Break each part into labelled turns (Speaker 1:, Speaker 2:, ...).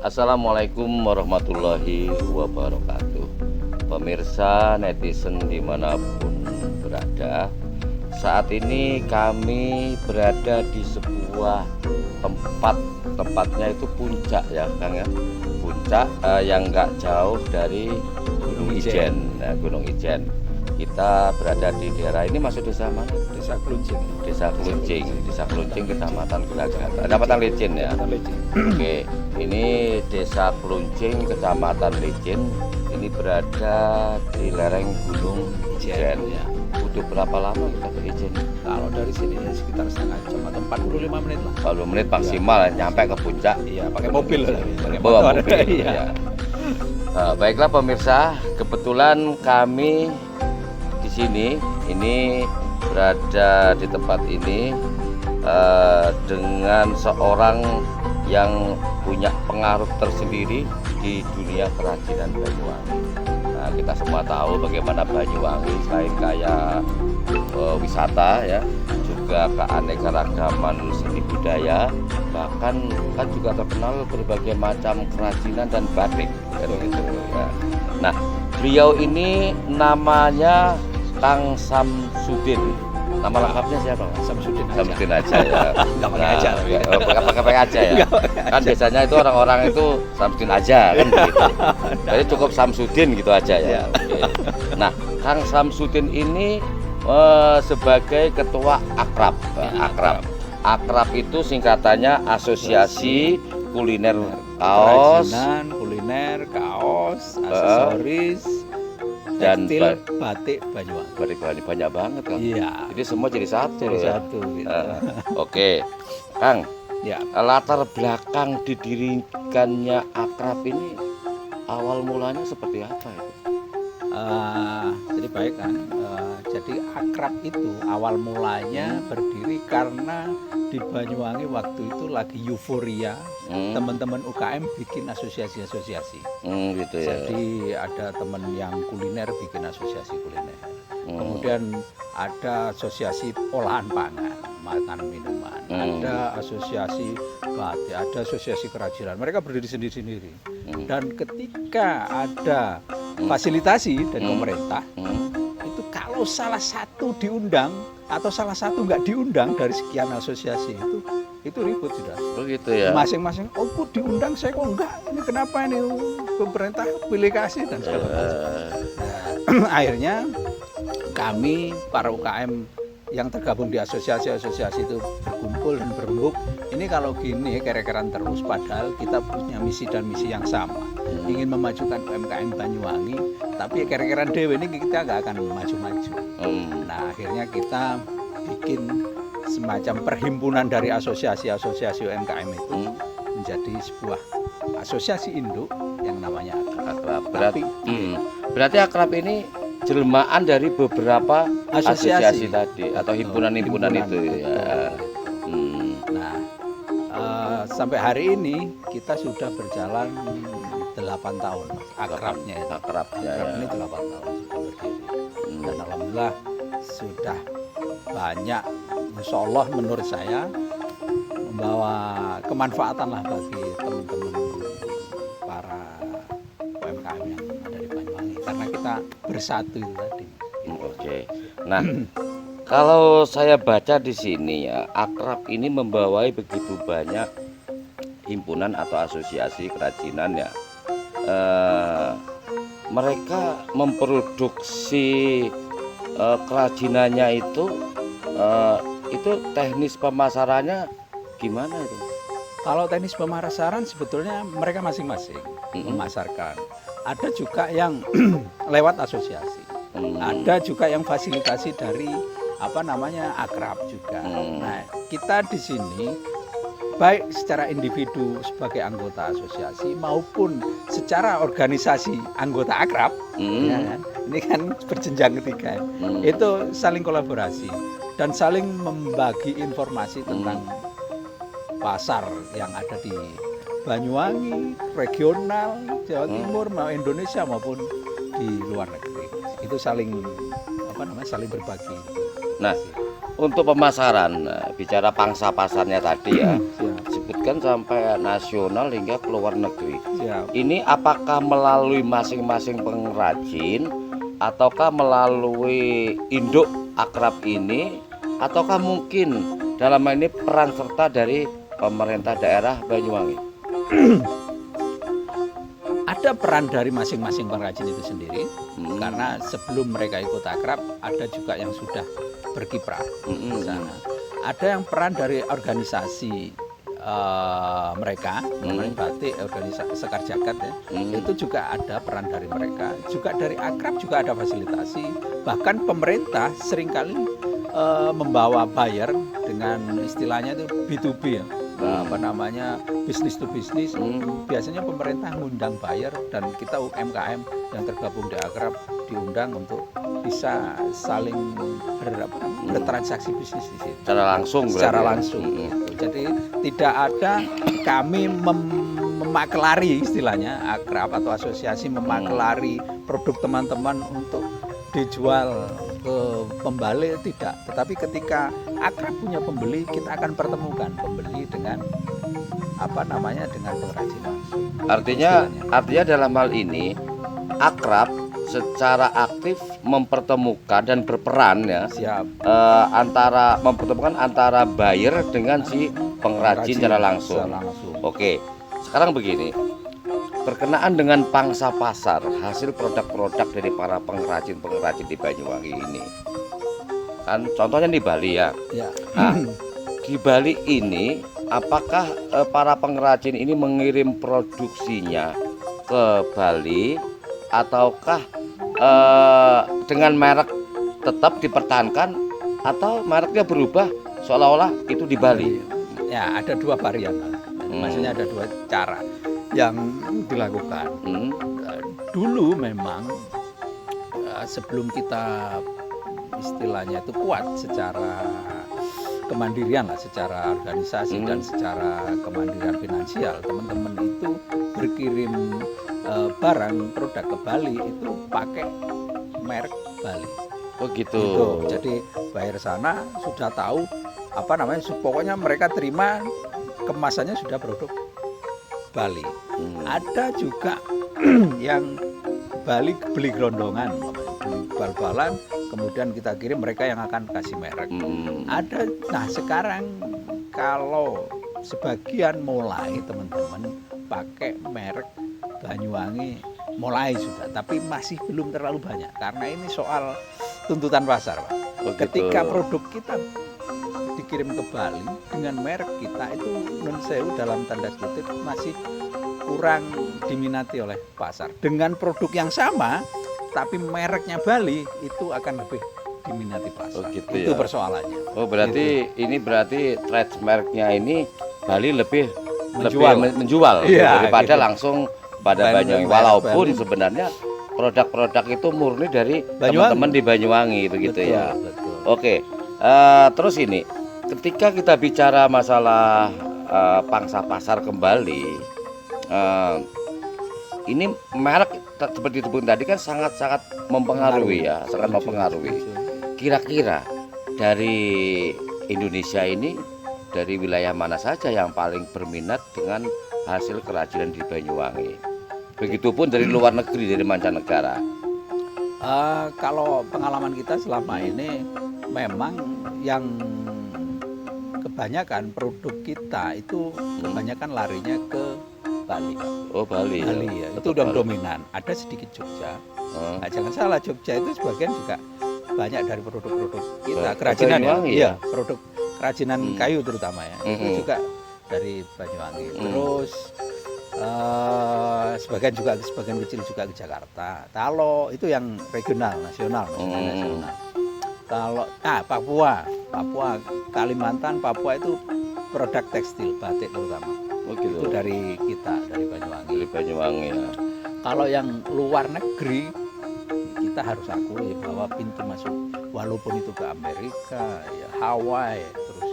Speaker 1: Assalamualaikum warahmatullahi wabarakatuh. Pemirsa netizen dimanapun berada, saat ini kami berada di sebuah tempatnya itu puncak ya Kang ya, puncak yang nggak jauh dari Gunung Ijen. Nah, Gunung Ijen. Kita berada di daerah ini, masuk desa mana?
Speaker 2: Desa Kluncing.
Speaker 1: Desa Kluncing, Kecamatan Gelagah. Kecamatan Licin ya. Oke, ini Desa Kluncing, Kecamatan Licin. Ini berada di lereng Gunung Ijen.
Speaker 2: Ya.
Speaker 1: Butuh berapa lama kita ke Ijen?
Speaker 2: Kalau dari sini ya sekitar setengah jam atau 45 menit lah.
Speaker 1: 40 menit maksimal ya. Nyampe ke puncak.
Speaker 2: Iya, pakai mobil. Pakai
Speaker 1: Bawa
Speaker 2: motor.
Speaker 1: mobil.
Speaker 2: Iya.
Speaker 1: Ya. Baiklah pemirsa, kebetulan kami di sini ini berada di tempat ini dengan seorang yang punya pengaruh tersendiri di dunia kerajinan Banyuwangi. Nah, kita semua tahu bagaimana Banyuwangi selain kaya wisata ya, juga keanekaragaman seni budaya, bahkan kan juga terkenal berbagai macam kerajinan dan batik gitu ya. Nah, beliau ini namanya Kang Samsudin. Nama lengkapnya siapa?
Speaker 2: Samsudin
Speaker 1: aja ya.
Speaker 2: Enggak pakai aja.
Speaker 1: Pakai aja ya. Kan biasanya itu orang-orang itu Samsudin aja kan gitu. Jadi cukup Samsudin gitu aja ya. Oke. Nah, Kang Samsudin ini sebagai ketua Akrab. Akrab itu singkatannya Asosiasi Kuliner Kaos,
Speaker 2: Kerajinan, kuliner, kaos, aksesoris,
Speaker 1: dan
Speaker 2: tekstil, batik Banyuwangi.
Speaker 1: batik banyak banget kan.
Speaker 2: Iya.
Speaker 1: Jadi semua jadi satu
Speaker 2: Jadi
Speaker 1: ya.
Speaker 2: satu gitu.
Speaker 1: Oke, Kang.
Speaker 2: Ya.
Speaker 1: Latar belakang didirikannya Akrab ini awal mulanya seperti apa itu?
Speaker 2: Jadi baik kan. Jadi Akrab itu awal mulanya berdiri karena di Banyuwangi waktu itu lagi euforia. Teman-teman UKM bikin asosiasi-asosiasi.
Speaker 1: Gitu ya.
Speaker 2: Jadi ada teman yang kuliner bikin asosiasi kuliner. Kemudian ada asosiasi olahan pangan, makanan minuman. Ada asosiasi batik, ada asosiasi kerajinan. Mereka berdiri sendiri-sendiri. Dan ketika ada fasilitasi dari pemerintah, itu kalau salah satu diundang atau salah satu nggak diundang dari sekian asosiasi itu ribut sudah.
Speaker 1: Begitu ya.
Speaker 2: Masing-masing, oh kok diundang saya kok enggak, ini kenapa ini pemerintah pilih kasih dan segala macam. Nah, akhirnya kami para UKM yang tergabung di asosiasi-asosiasi itu berkumpul dan berembuk. Ini kalau gini kere-keran terus, padahal kita punya misi dan misi yang sama, ingin memajukan UMKM Banyuwangi, tapi kere-keran dewe ini kita nggak akan maju-maju. Nah akhirnya kita bikin semacam perhimpunan dari asosiasi-asosiasi UMKM itu menjadi sebuah asosiasi induk yang namanya Akrab.
Speaker 1: Berarti Akrab ini jelmaan dari beberapa asosiasi tadi atau himpunan-himpunan itu ya.
Speaker 2: Nah, sampai hari ini kita sudah berjalan 8 tahun Akrabnya itu.
Speaker 1: Akrab
Speaker 2: ini 8 tahun sudah berdiri. Dan alhamdulillah sudah banyak, insya Allah menurut saya membawa kemanfaatan lah bagi teman-teman para UMKM yang ada di Banyuwangi karena kita bersatu itu tadi.
Speaker 1: Oke. Nah, kalau saya baca di sini ya, Akrab ini membawai begitu banyak himpunan atau asosiasi kerajinan ya. Mereka memproduksi kerajinannya itu teknis pemasarannya gimana itu?
Speaker 2: Kalau teknis pemasaran sebetulnya mereka masing-masing memasarkan. Ada juga yang lewat asosiasi. Ada juga yang fasilitasi dari Akrab juga. Nah, kita di sini baik secara individu sebagai anggota asosiasi maupun secara organisasi anggota Akrab, ya kan? Ini kan berjenjang ketiga, itu saling kolaborasi dan saling membagi informasi tentang pasar yang ada di Banyuwangi, regional, Jawa Timur, Indonesia maupun di luar negeri. Itu saling saling berbagi.
Speaker 1: Nah, untuk pemasaran, bicara pangsa pasarnya tadi ya, disebutkan sampai nasional hingga ke luar negeri.
Speaker 2: Siap.
Speaker 1: Ini apakah melalui masing-masing pengrajin ataukah melalui induk akrab ini, ataukah mungkin dalam hal ini peran serta dari pemerintah daerah Banyuwangi?
Speaker 2: Ada peran dari masing-masing pengrajin itu sendiri, karena sebelum mereka ikut akrab ada juga yang sudah berkiprah di sana. Ada yang peran dari organisasi mereka, batik, organisasi Sekar Jagad ya, itu juga ada peran dari mereka. Juga dari akrab juga ada fasilitasi. Bahkan pemerintah seringkali membawa buyer dengan istilahnya itu B2B ya. Apa namanya, bisnis to bisnis. Biasanya pemerintah ngundang buyer dan kita UMKM yang tergabung di akrab diundang untuk bisa saling bertransaksi bisnis di situ.
Speaker 1: Secara langsung.
Speaker 2: Secara langsung. Gitu. Jadi tidak ada kami memaklari istilahnya akrab atau asosiasi memaklari produk teman-teman untuk dijual ke pembeli, tidak. Tetapi ketika akrab punya pembeli, kita akan pertemukan pembeli dengan dengan pengrajin langsung.
Speaker 1: Artinya dalam hal ini akrab secara aktif mempertemukan dan berperan ya.
Speaker 2: Siap.
Speaker 1: Mempertemukan antara buyer dengan si pengrajin secara langsung. Oke. Sekarang begini. Berkenaan dengan pangsa pasar hasil produk-produk dari para pengrajin-pengrajin di Banyuwangi ini, kan contohnya di Bali ya. Nah, di Bali ini apakah para pengrajin ini mengirim produksinya ke Bali ataukah dengan merek tetap dipertahankan atau mereknya berubah seolah-olah itu di Bali?
Speaker 2: Ya, ada dua varian. Maksudnya ada dua cara yang dilakukan. Dulu memang sebelum kita istilahnya itu kuat secara kemandirian lah, secara organisasi dan secara kemandirian finansial, teman-teman itu berkirim barang produk ke Bali itu pakai merek Bali.
Speaker 1: Oh gitu.
Speaker 2: Gitu. Jadi buyer sana sudah tahu pokoknya mereka terima kemasannya sudah produk Bali. Ada juga yang Bali beli gelondongan, beli bal-balan, kemudian kita kirim, mereka yang akan kasih merek. Ada. Nah sekarang kalau sebagian mulai teman-teman pakai merek Banyuwangi mulai sudah, tapi masih belum terlalu banyak karena ini soal tuntutan pasar, Pak. Ketika produk kita dikirim ke Bali dengan merek kita itu non sewu dalam tanda kutip masih kurang diminati oleh pasar. Dengan produk yang sama tapi mereknya Bali itu akan lebih diminati pasar. Itu ya? Persoalannya.
Speaker 1: Oh berarti gitu. Ini berarti trademarknya ini Bali lebih menjual
Speaker 2: ya,
Speaker 1: daripada
Speaker 2: gitu.
Speaker 1: Langsung pada Banyuwangi. Walaupun sebenarnya produk-produk itu murni dari teman-teman di Banyuwangi begitu ya. Betul. Oke. Terus ini ketika kita bicara masalah pangsa pasar kembali, ini merek seperti disebut tadi kan sangat-sangat mempengaruhi ya, sangat mempengaruhi. Kira-kira dari Indonesia ini dari wilayah mana saja yang paling berminat dengan hasil kerajinan di Banyuwangi? Begitupun dari luar negeri, dari mancanegara.
Speaker 2: Kalau pengalaman kita selama ini memang yang kebanyakan produk kita itu kebanyakan larinya ke Bali.
Speaker 1: Oh Bali.
Speaker 2: Bali ya. Itu udah dominan. Ada sedikit Jogja. Nah, jangan salah, Jogja itu sebagian juga banyak dari produk-produk kita kerajinan ya. Iya, produk kerajinan kayu terutama ya. Itu juga dari Banyuwangi. Terus sebagian kecil juga ke Jakarta. Kalau itu yang regional, nasional, nasional. Kalau Papua, Kalimantan, Papua itu produk tekstil, batik terutama.
Speaker 1: Oh, gitu.
Speaker 2: Itu dari kita, dari Banyuwangi.
Speaker 1: Dari Banyuwangi ya.
Speaker 2: Kalau yang luar negeri, kita harus akui bahwa pintu masuk, walaupun itu ke Amerika, ya Hawaii, terus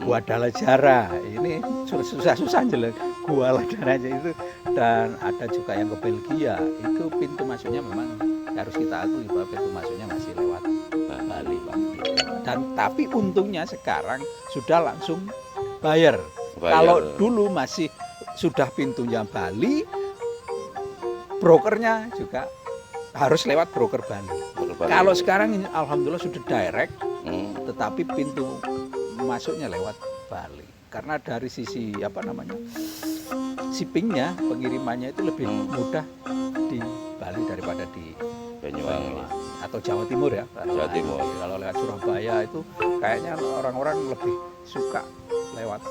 Speaker 2: Guadalajara, ini susah-susah jelas Guadalajara aja itu, dan ada juga yang ke Belgia, itu pintu masuknya memang harus kita akui bahwa pintu masuknya masih lewat Bali, Pak. Dan tapi untungnya sekarang sudah langsung buyer. Kalau dulu masih sudah pintunya Bali, brokernya juga harus lewat broker Bali. Kalau sekarang ini alhamdulillah sudah direct, tetapi pintu masuknya lewat Bali. Karena dari sisi shippingnya, pengirimannya itu lebih mudah di Bali daripada di Banyuwangi atau Jawa Timur ya.
Speaker 1: Jawa Timur.
Speaker 2: Kalau lewat Surabaya itu kayaknya orang-orang lebih suka lewat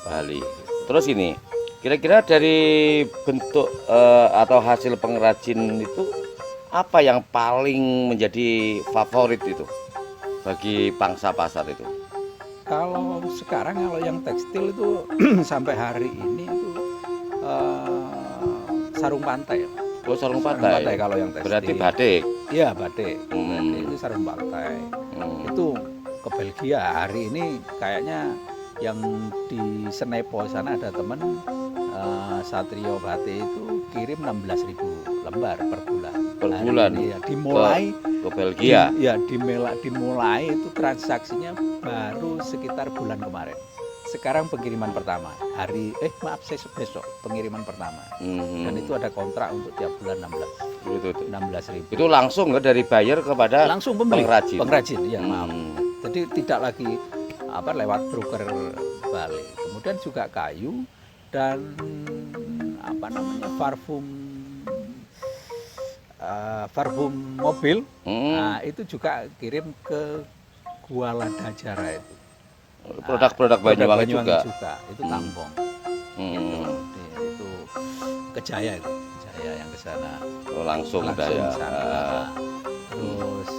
Speaker 1: Bali. Terus ini, kira-kira dari bentuk atau hasil pengrajin itu apa yang paling menjadi favorit itu bagi pangsa pasar itu?
Speaker 2: Kalau sekarang kalau yang tekstil itu sampai hari ini itu sarung pantai.
Speaker 1: Oh, sarung pantai
Speaker 2: kalau yang tekstil.
Speaker 1: Berarti batik.
Speaker 2: Iya, batik. Itu sarung pantai. Itu ke Belgia. Hari ini kayaknya yang di Senepo sana ada teman Satrio Batik itu kirim 16.000 lembar per bulan.
Speaker 1: Per bulan.
Speaker 2: Ya, dimulai
Speaker 1: ke Belgia.
Speaker 2: Dimulai itu transaksinya baru sekitar bulan kemarin. Sekarang pengiriman pertama besok pengiriman pertama. Dan itu ada kontrak untuk tiap bulan 16.000.
Speaker 1: Itu langsung dari buyer kepada
Speaker 2: langsung pembeli, pengrajin ya. Jadi tidak lagi lewat broker Bali. Kemudian juga kayu dan parfum mobil. Nah, itu juga kirim ke Gualada Jara itu.
Speaker 1: Produk-produk Banyuwangi juga.
Speaker 2: Itu tampong. Itu ke Jaya yang ke sana.
Speaker 1: Langsung ya.
Speaker 2: Terus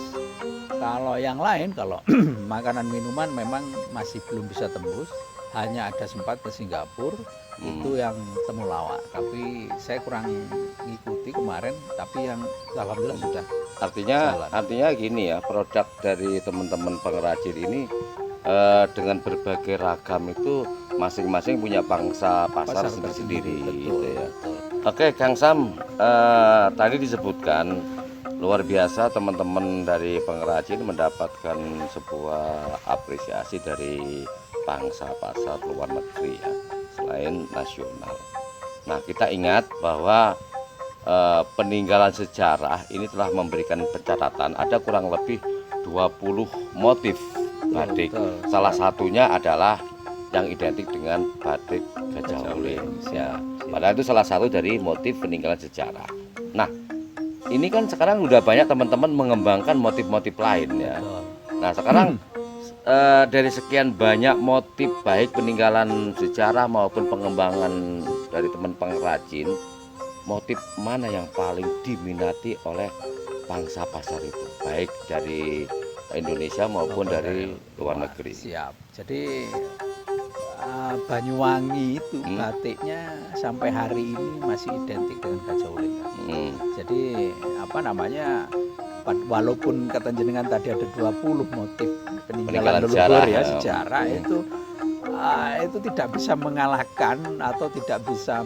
Speaker 2: kalau yang lain, kalau makanan minuman memang masih belum bisa tembus. Hanya ada sempat ke Singapura, itu yang temulawak. Tapi saya kurang ngikuti kemarin, tapi yang alhamdulillah sudah.
Speaker 1: Artinya gini ya, produk dari teman-teman pengrajin ini dengan berbagai ragam itu masing-masing punya pangsa pasar sendiri-sendiri gitu ya. Oke, Kang Sam, tadi disebutkan luar biasa teman-teman dari pengrajin mendapatkan sebuah apresiasi dari pangsa pasar luar negeri ya, selain nasional. Nah, kita ingat bahwa peninggalan sejarah ini telah memberikan pencatatan ada kurang lebih 20 motif batik. Salah satunya adalah yang identik dengan batik Gajah Uling ya. Padahal itu salah satu dari motif peninggalan sejarah. Nah, ini kan sekarang udah banyak teman-teman mengembangkan motif-motif lain ya. Nah, sekarang dari sekian banyak motif baik peninggalan sejarah maupun pengembangan dari teman pengrajin, motif mana yang paling diminati oleh pangsa pasar itu, baik dari Indonesia maupun dari luar negeri?
Speaker 2: Siap. Jadi Banyuwangi itu batiknya sampai hari ini masih identik dengan Gajah Uling. Jadi walaupun kata jenengan tadi ada 20 motif peninggalan leluhur ya, sejarah itu tidak bisa mengalahkan atau tidak bisa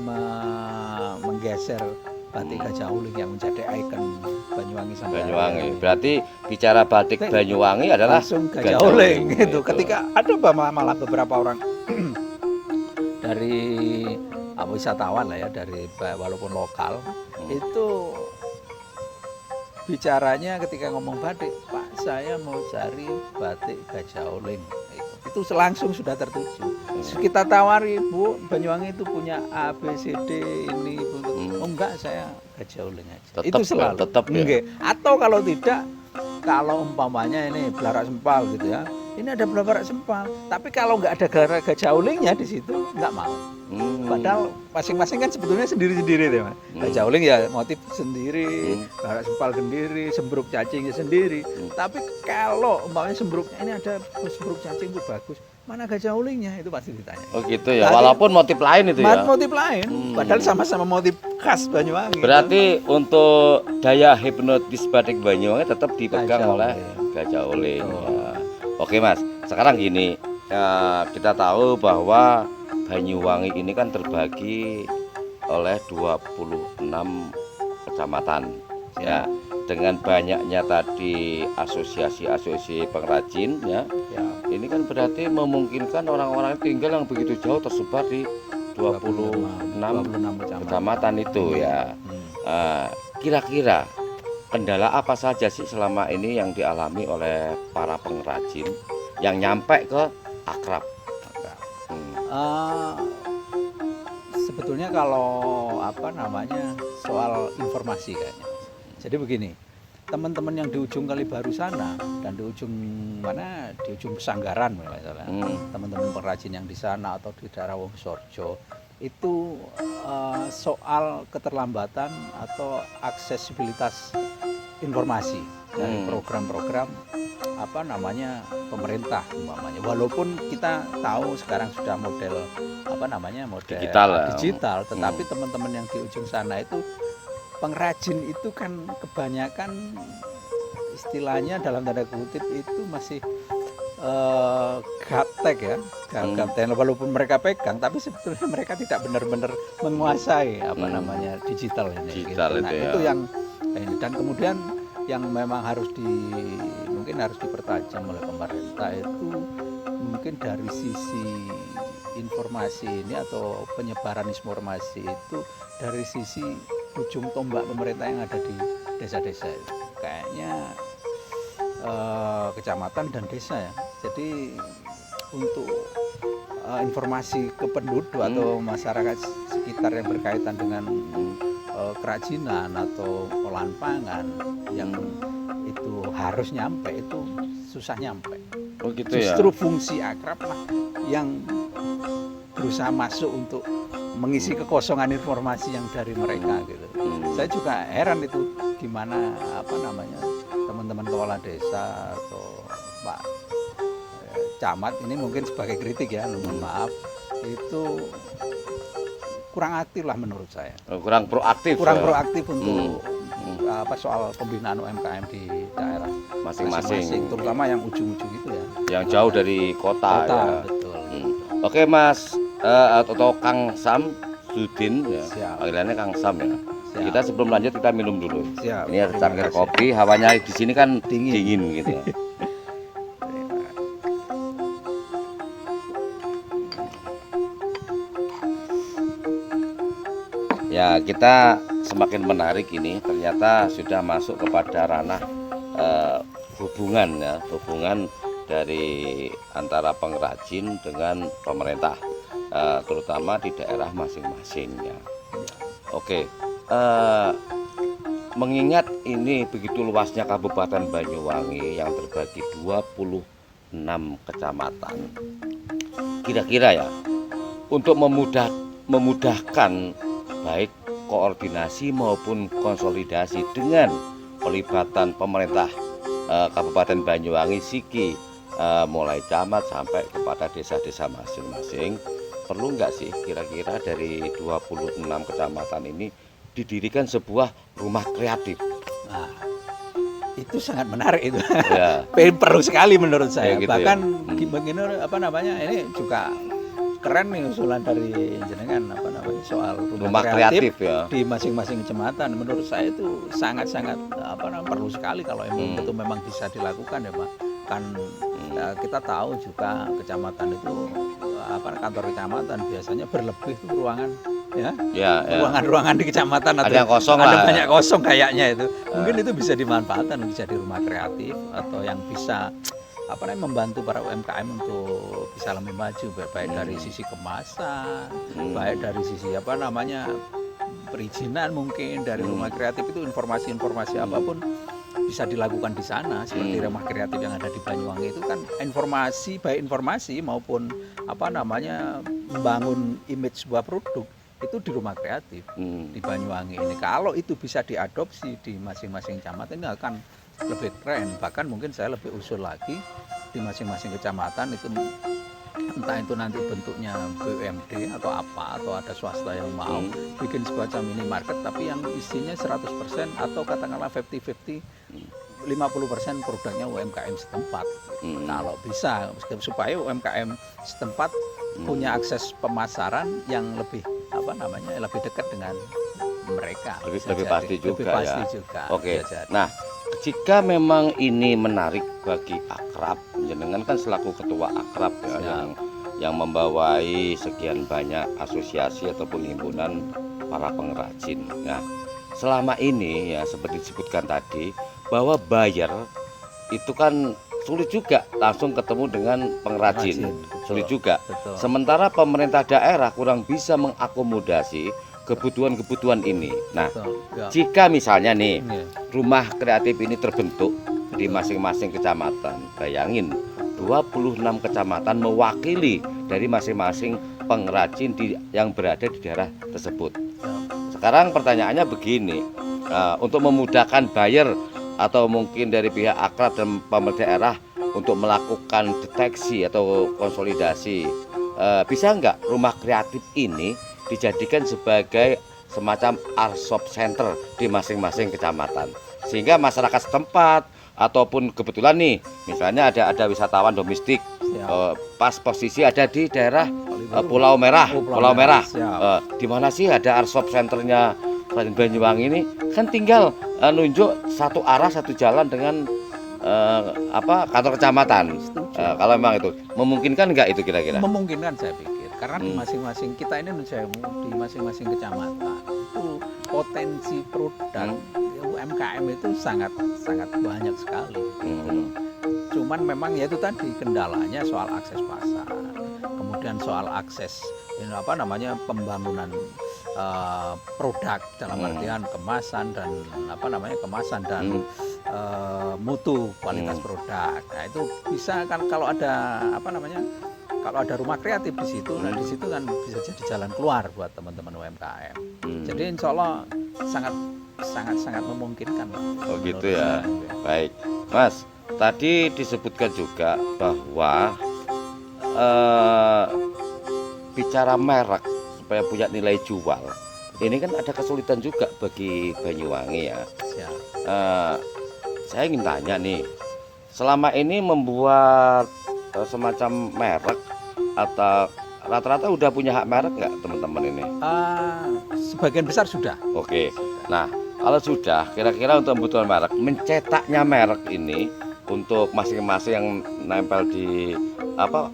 Speaker 2: menggeser batik Gajah Uling yang menjadi ikon Banyuwangi sampai
Speaker 1: Banyuwangi. Berarti bicara batik Banyuwangi adalah
Speaker 2: langsung Gajah Uling itu. Ketika ada malah beberapa orang dari wisatawan lah ya, dari walaupun lokal itu bicaranya ketika ngomong batik, Pak, saya mau cari batik Gajah Uling. Itu langsung sudah tertuju. Kita tawari, Bu, Banyuwangi itu punya A, B, C, D ini. Oh enggak, saya Gajah Uling aja.
Speaker 1: Tetap,
Speaker 2: itu selalu.
Speaker 1: Tetap ya.
Speaker 2: Atau kalau tidak, kalau umpamanya ini Belarak Sempal gitu ya. Ini ada Belarak Sempal. Tapi kalau nggak ada Gajah Ulingnya di situ, nggak mau. Padahal masing-masing kan sebetulnya sendiri-sendiri deh, Mas. Gajah Uling ya motif sendiri, Belarak Sempal sendiri, sembruk cacingnya sendiri. Tapi kalau umpamanya sembruknya ini ada sembruk cacing itu bagus, mana Gajah Ulingnya, itu pasti ditanya.
Speaker 1: Oh gitu ya. Walaupun motif lain itu ya.
Speaker 2: Motif lain, padahal sama-sama motif khas Banyuwangi.
Speaker 1: Berarti untuk daya hipnotis batik Banyuwangi tetap dipegang oleh Gajah Uling. Ya. Oke Mas, sekarang gini, kita tahu bahwa Banyuwangi ini kan terbagi oleh 26 kecamatan ya. Dengan banyaknya tadi asosiasi pengrajin ya, ini kan berarti memungkinkan orang-orang tinggal yang begitu jauh tersebar di 26 kecamatan itu ya. Kira-kira kendala apa saja sih selama ini yang dialami oleh para pengrajin yang nyampe ke akrab?
Speaker 2: Sebetulnya kalau soal informasi kayaknya. Jadi begini, teman-teman yang di ujung Kalibaru sana dan di ujung Pesanggaran misalnya, teman-teman pengrajin yang di sana atau di daerah Wonosobo itu soal keterlambatan atau aksesibilitas informasi dari program-program pemerintah umpamanya. Walaupun kita tahu sekarang sudah model digital, tetapi teman-teman yang di ujung sana itu pengrajin itu kan kebanyakan istilahnya dalam tanda kutip itu masih gaptek ya, gaptek. Walaupun mereka pegang, tapi sebetulnya mereka tidak benar-benar menguasai digital ini.
Speaker 1: Digital
Speaker 2: gitu. Nah, itu yang ini. Dan kemudian yang memang mungkin harus dipertajam oleh pemerintah itu mungkin dari sisi informasi ini atau penyebaran informasi itu dari sisi ujung tombak pemerintah yang ada di desa-desa itu. Kayaknya kecamatan dan desa ya. Jadi untuk informasi ke penduduk atau masyarakat sekitar yang berkaitan dengan kerajinan atau olahan pangan yang itu harus nyampe itu susah nyampe.
Speaker 1: Oh gitu ya.
Speaker 2: Justru fungsi akrab lah yang berusaha masuk untuk mengisi kekosongan informasi yang dari mereka gitu. Saya juga heran itu gimana teman-teman kepala desa atau Pak Camat ini mungkin sebagai kritik ya, mohon maaf, itu kurang aktif lah menurut saya.
Speaker 1: Kurang proaktif
Speaker 2: untuk soal pembinaan UMKM di daerah
Speaker 1: masing-masing,
Speaker 2: terutama yang ujung-ujung itu ya.
Speaker 1: Yang jauh dari kota ya.
Speaker 2: Betul.
Speaker 1: Oke Mas atau Kang Sam Sudin ya. Panggilannya Kang Sam ya. Siap. Kita sebelum lanjut kita minum dulu.
Speaker 2: Siap.
Speaker 1: Ini ada cangkir kopi, hawanya di sini kan dingin gitu. Ya, kita semakin menarik ini ternyata sudah masuk kepada ranah hubungan dari antara pengrajin dengan pemerintah, terutama di daerah masing-masing ya. Oke, mengingat ini begitu luasnya Kabupaten Banyuwangi yang terbagi 26 kecamatan, kira-kira ya untuk memudahkan baik koordinasi maupun konsolidasi dengan pelibatan pemerintah Kabupaten Banyuwangi siki mulai camat sampai kepada desa-desa masing-masing, perlu nggak sih kira-kira dari 26 kecamatan ini didirikan sebuah rumah kreatif?
Speaker 2: Nah, itu sangat menarik itu.
Speaker 1: Ya.
Speaker 2: Perlu sekali menurut saya.
Speaker 1: Ya, gitu
Speaker 2: bahkan
Speaker 1: ya.
Speaker 2: ini juga keren nih usulan dari jenengan soal
Speaker 1: rumah kreatif ya
Speaker 2: di masing-masing kecamatan. Menurut saya itu sangat-sangat perlu sekali kalau itu memang bisa dilakukan ya Pak. Kan kita tahu juga kecamatan itu kantor kecamatan biasanya berlebih tuh ruangan ya. Ruangan-ruangan di kecamatan
Speaker 1: ada yang kosong
Speaker 2: ada banyak kosong kayaknya itu. Mungkin itu bisa dimanfaatkan untuk jadi rumah kreatif atau yang bisa membantu para UMKM untuk bisa lebih maju baik dari sisi kemasan, baik dari sisi perizinan mungkin dari rumah kreatif itu informasi-informasi apapun bisa dilakukan di sana seperti rumah kreatif yang ada di Banyuwangi itu kan informasi maupun membangun image sebuah produk itu di rumah kreatif di Banyuwangi ini. Kalau itu bisa diadopsi di masing-masing kecamatan ini akan lebih keren. Bahkan mungkin saya lebih usul lagi di masing-masing kecamatan itu entah itu nanti bentuknya BUMD atau ada swasta yang mau bikin semacam minimarket tapi yang isinya 100% atau katakanlah 50-50 50% produknya UMKM setempat. Kalau bisa supaya UMKM setempat punya akses pemasaran yang lebih lebih dekat dengan mereka.
Speaker 1: Lebih pasti juga ya.
Speaker 2: Juga,
Speaker 1: oke. Nah, jika memang ini menarik bagi akrab jenengan kan selaku ketua akrab ya,
Speaker 2: Siap.
Speaker 1: yang membawai sekian banyak asosiasi ataupun himpunan para pengrajin. Nah, selama ini ya seperti disebutkan tadi bahwa buyer itu kan sulit juga langsung ketemu dengan pengrajin,
Speaker 2: Pengrajin,
Speaker 1: sulit
Speaker 2: betul,
Speaker 1: juga.
Speaker 2: betul.
Speaker 1: Sementara pemerintah daerah kurang bisa mengakomodasi kebutuhan-kebutuhan ini. Nah,
Speaker 2: Betul, ya.
Speaker 1: jika misalnya nih
Speaker 2: Iya.
Speaker 1: rumah kreatif ini terbentuk di masing-masing kecamatan, bayangin 26 kecamatan mewakili dari masing-masing pengrajin yang berada di daerah tersebut. Sekarang pertanyaannya begini, untuk memudahkan buyer atau mungkin dari pihak akrab dan pemerintah daerah untuk melakukan deteksi atau konsolidasi, bisa nggak rumah kreatif ini dijadikan sebagai semacam art shop center di masing-masing kecamatan, sehingga masyarakat setempat ataupun kebetulan nih misalnya ada wisatawan domestik, pas posisi ada di daerah Pulau Merah, Pulau Merah, di mana sih ada art shop centernya Raden Banyuwangi ini, kan tinggal nunjuk satu arah satu jalan dengan kantor kecamatan. Kalau memang itu memungkinkan nggak itu kira-kira?
Speaker 2: Memungkinkan saya pikir, karena di masing-masing kita ini di masing-masing kecamatan itu potensi produk UMKM itu sangat banyak sekali. Cuman memang ya itu tadi kendalanya soal akses pasar, kemudian soal akses pembangunan produk dalam artian kemasan dan mutu kualitas produk. Nah itu bisa kan kalau ada rumah kreatif di situ, nah di situ kan bisa jadi jalan keluar buat teman-teman UMKM. Jadi insya Allah sangat memungkinkan.
Speaker 1: Oh gitu ya. Baik, Mas. Tadi disebutkan juga bahwa bicara merek supaya punya nilai jual, ini kan ada kesulitan juga bagi Banyuwangi ya. Saya ingin tanya nih, selama ini membuat semacam merek atau rata-rata udah punya hak merek nggak teman-teman ini?
Speaker 2: Sebagian besar sudah.
Speaker 1: Oke. Nah, kalau sudah, kira-kira untuk kebutuhan merek, mencetaknya merek ini untuk masing-masing yang nempel di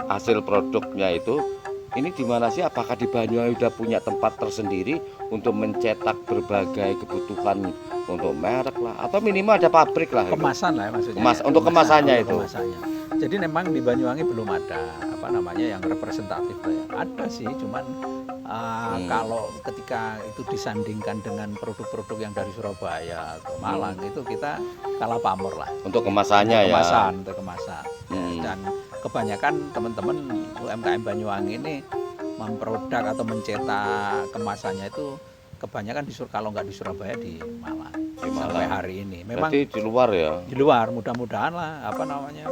Speaker 1: hasil produknya itu, ini di mana sih? Apakah di Banyuwangi udah punya tempat tersendiri untuk mencetak berbagai kebutuhan untuk merek lah, atau minimal ada pabrik lah?
Speaker 2: Kemasan lah ya maksudnya.
Speaker 1: Untuk kemasannya itu.
Speaker 2: Jadi memang di Banyuwangi belum ada yang representatif ya. Ada sih, cuman kalau ketika itu disandingkan dengan produk-produk yang dari Surabaya atau Malang itu kita kalah pamor lah.
Speaker 1: Untuk kemasannya ya.
Speaker 2: Untuk kemasan. Dan kebanyakan teman-teman UMKM Banyuwangi ini memproduk atau mencetak kemasannya itu kebanyakan kalau nggak di Surabaya di Malang. Sampai hari ini. Memang
Speaker 1: berarti di luar ya.
Speaker 2: Di luar, mudah-mudahan lah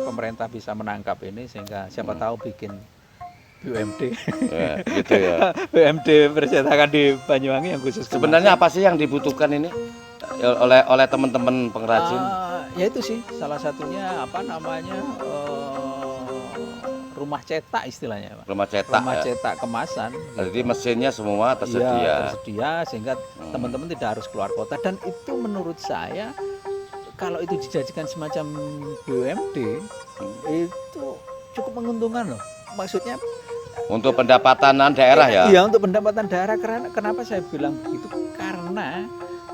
Speaker 2: pemerintah bisa menangkap ini sehingga siapa tahu bikin BUMD.
Speaker 1: Ya, gitu ya.
Speaker 2: BUMD percetakan di Banyuwangi yang khusus.
Speaker 1: Sebenarnya apa sih yang dibutuhkan ini oleh teman-teman pengrajin?
Speaker 2: Ya itu sih salah satunya rumah cetak istilahnya, Pak.
Speaker 1: Rumah cetak.
Speaker 2: Rumah cetak kemasan.
Speaker 1: Jadi mesinnya semua tersedia.
Speaker 2: Ya, tersedia sehingga teman-teman tidak harus keluar kota, dan itu menurut saya kalau itu dijadikan semacam BUMD itu cukup menguntungkan loh. Maksudnya
Speaker 1: untuk pendapatan daerah ya?
Speaker 2: Iya, untuk pendapatan daerah. Kenapa saya bilang begitu? Karena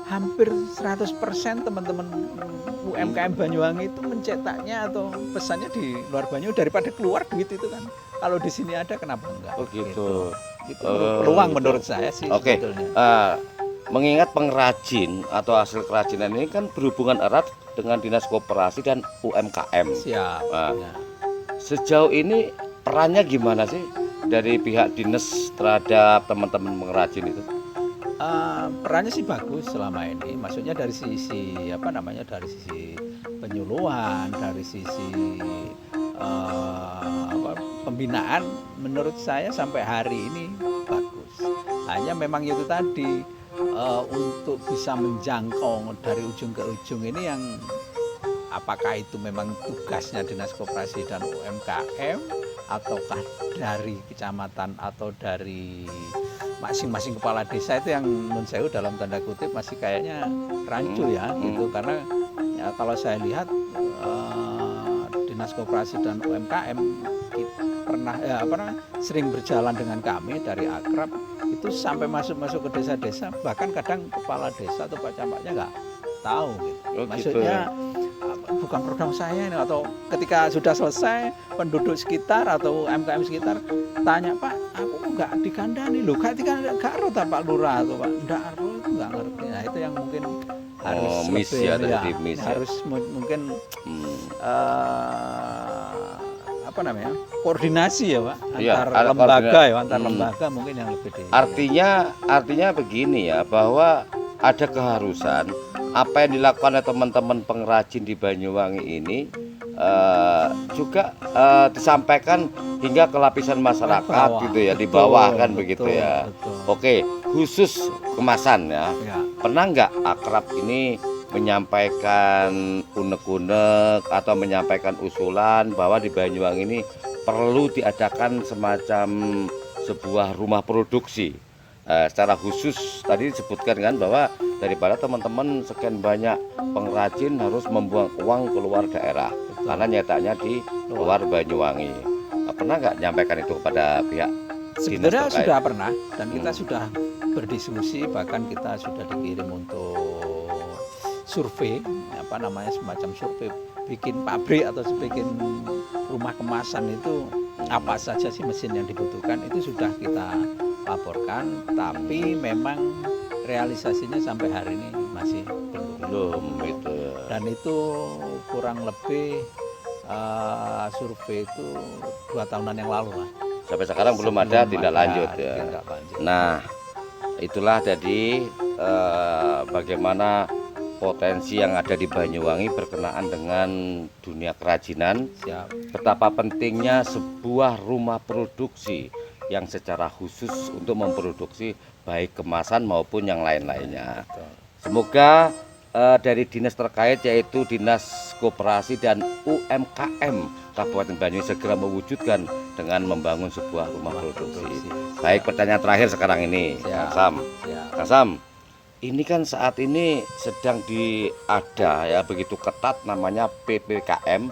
Speaker 2: hampir 100% teman-teman UMKM Banyuwangi itu mencetaknya atau pesannya di luar Banyuwangi daripada keluar duit itu kan. Kalau di sini ada, kenapa enggak?
Speaker 1: Oh gitu.
Speaker 2: Itu peluang menurut saya sih sebetulnya.
Speaker 1: Mengingat pengrajin atau hasil kerajinan ini kan berhubungan erat dengan Dinas Koperasi dan UMKM.
Speaker 2: Siap.
Speaker 1: Sejauh ini perannya gimana sih dari pihak dinas terhadap teman-teman pengrajin itu?
Speaker 2: Perannya sih bagus selama ini. Maksudnya dari sisi dari sisi penyuluhan, dari sisi pembinaan, menurut saya sampai hari ini bagus. Hanya memang itu tadi untuk bisa menjangkau dari ujung ke ujung ini yang apakah itu memang tugasnya Dinas Koperasi dan UMKM ataukah dari kecamatan atau dari masing-masing kepala desa, itu yang menurut saya dalam tanda kutip masih kayaknya rancu ya gitu. Karena ya, kalau saya lihat Dinas Koperasi dan UMKM pernah sering berjalan dengan kami dari akrab itu sampai masuk ke desa-desa, bahkan kadang kepala desa atau Pak Campaknya nggak tahu gitu.
Speaker 1: Oh,
Speaker 2: Maksudnya bukan program saya ini, atau ketika sudah selesai penduduk sekitar atau UMKM sekitar tanya, Pak, aku nggak dikandani loh, nggak ero Pak Lurah atau Pak nggak ero, itu nggak ngerti. Nah itu yang mungkin harus
Speaker 1: miss ya,
Speaker 2: harus mungkin koordinasi ya Pak antar lembaga ya, antar lembaga mungkin yang lebih
Speaker 1: artinya begini ya, bahwa ada keharusan apa yang dilakukan oleh teman-teman pengrajin di Banyuwangi ini juga disampaikan hingga ke lapisan masyarakat gitu ya, di bawah kan begitu ya. Oke, khusus kemasan ya. Pernah nggak akrab ini menyampaikan unek-unek atau menyampaikan usulan bahwa di Banyuwangi ini perlu diadakan semacam sebuah rumah produksi? Secara khusus tadi disebutkan kan bahwa daripada teman-teman sekian banyak pengrajin harus membuang uang keluar daerah, karena nyatanya di luar Banyuwangi. Pernah nggak nyampaikan itu kepada pihak?
Speaker 2: Sebenarnya sudah pernah, dan kita sudah berdiskusi, bahkan kita sudah dikirim untuk survei, semacam survei bikin pabrik atau bikin rumah kemasan itu apa saja sih mesin yang dibutuhkan, itu sudah kita laporkan, tapi memang realisasinya sampai hari ini masih belum gitu. Dan itu kurang lebih survei itu 2 tahunan yang lalu lah.
Speaker 1: Sampai sekarang belum ada tindak lanjut ya. Nah, itulah jadi bagaimana potensi yang ada di Banyuwangi berkenaan dengan dunia kerajinan. Betapa pentingnya sebuah rumah produksi yang secara khusus untuk memproduksi baik kemasan maupun yang lain-lainnya. Semoga dari dinas terkait, yaitu Dinas Koperasi dan UMKM Kabupaten Banyuwangi, segera mewujudkan dengan membangun sebuah rumah produksi. Baik, pertanyaan terakhir sekarang ini, Kang Sam. Ini kan saat ini sedang diada ya begitu ketat namanya PPKM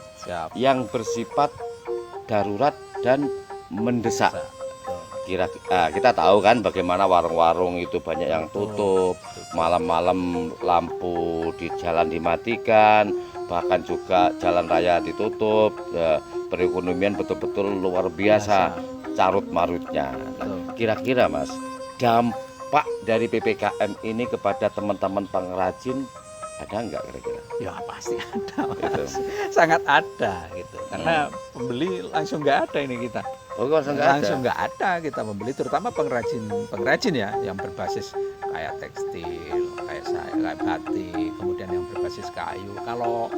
Speaker 1: yang bersifat darurat dan mendesak. Kita tahu kan bagaimana warung-warung itu banyak yang tutup, malam-malam lampu di jalan dimatikan, bahkan juga jalan raya ditutup, perekonomian betul-betul luar biasa carut marutnya. Kira-kira Mas, dampak dari PPKM ini kepada teman-teman pengrajin ada nggak kira-kira?
Speaker 2: Ya pasti ada Mas. Sangat ada gitu, karena pembeli langsung nggak ada ini kita. Langsung nggak ada kita membeli, terutama pengrajin ya yang berbasis kayak tekstil, kayak batik, kemudian yang berbasis kayu. Kalau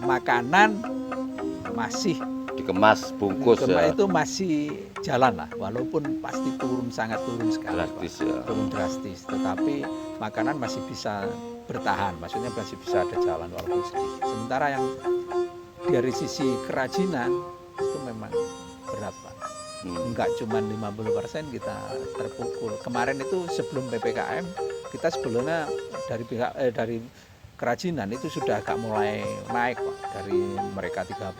Speaker 2: makanan masih
Speaker 1: dikemas bungkus ya,
Speaker 2: itu masih jalan lah, walaupun pasti sangat turun sekali, turun drastis, tetapi makanan masih bisa bertahan, maksudnya masih bisa ada jalan walaupun sedikit. Sementara yang dari sisi kerajinan itu memang berat Pak. Enggak cuma 50% kita terpukul. Kemarin itu sebelum PPKM kita sebelumnya dari kerajinan itu sudah agak mulai naik Pak. Dari mereka 30%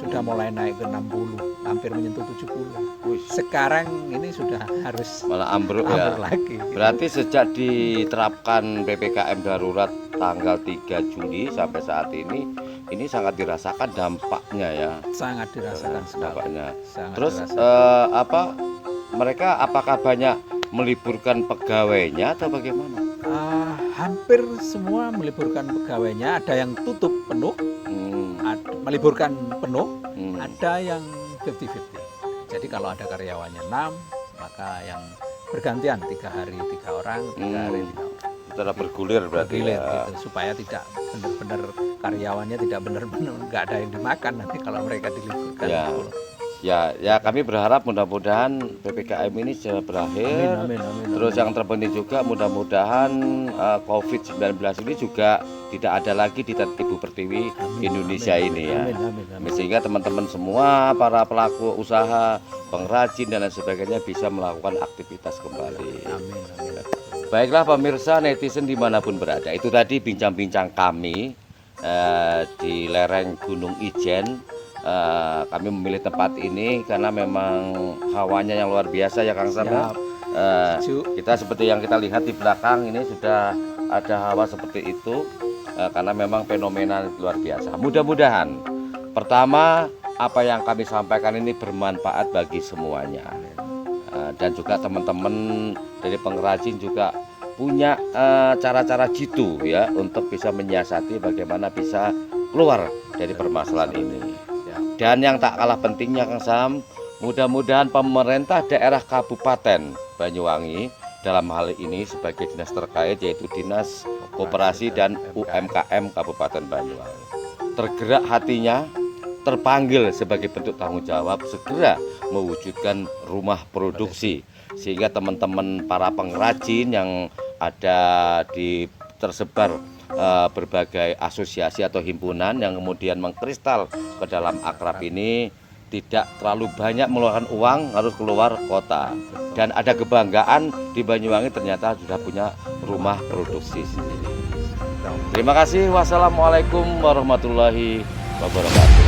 Speaker 2: sudah mulai naik ke 60, hampir menyentuh 70. Sekarang ini sudah harus
Speaker 1: malah ambruk ya
Speaker 2: lagi.
Speaker 1: Berarti sejak diterapkan PPKM darurat tanggal 3 Juli sampai saat ini sangat dirasakan dampaknya ya.
Speaker 2: Sangat dirasakan dampaknya.
Speaker 1: Terus mereka apakah banyak meliburkan pegawainya atau bagaimana?
Speaker 2: Hampir semua meliburkan pegawainya, ada yang tutup penuh, meliburkan penuh, ada yang 50-50. Jadi kalau ada karyawannya 6, maka yang bergantian 3 hari 3 orang, 3 hari 3 orang.
Speaker 1: Itu bergulir berarti ya.
Speaker 2: Gitu, supaya tidak benar-benar karyawannya tidak benar-benar nggak ada yang dimakan nanti kalau mereka diliburkan.
Speaker 1: Ya kami berharap mudah-mudahan PPKM ini segera berakhir. Amin. Terus yang terpenting juga mudah-mudahan COVID-19 ini juga tidak ada lagi di Ibu Pertiwi Indonesia ini ya. Sehingga teman-teman semua para pelaku usaha, pengrajin dan lain sebagainya bisa melakukan aktivitas kembali. Baiklah pemirsa netizen dimanapun berada, itu tadi bincang-bincang kami di lereng Gunung Ijen. Kami memilih tempat ini karena memang hawanya yang luar biasa ya Kang Sam. Kita seperti yang kita lihat di belakang ini sudah ada hawa seperti itu karena memang fenomena luar biasa. Mudah-mudahan pertama apa yang kami sampaikan ini bermanfaat bagi semuanya. Dan juga teman-teman dari pengrajin juga punya cara-cara jitu ya untuk bisa menyiasati bagaimana bisa keluar dari permasalahan ini. Dan yang tak kalah pentingnya Kang Sam, mudah-mudahan pemerintah daerah Kabupaten Banyuwangi dalam hal ini sebagai dinas terkait yaitu Dinas Koperasi dan UMKM Kabupaten Banyuwangi tergerak hatinya, terpanggil sebagai bentuk tanggung jawab segera mewujudkan rumah produksi sehingga teman-teman para pengrajin yang ada di tersebar berbagai asosiasi atau himpunan yang kemudian mengkristal ke dalam akrab ini tidak terlalu banyak mengeluarkan uang harus keluar kota dan ada kebanggaan di Banyuwangi ternyata sudah punya rumah produksi sendiri. Terima kasih. Wassalamualaikum warahmatullahi wabarakatuh.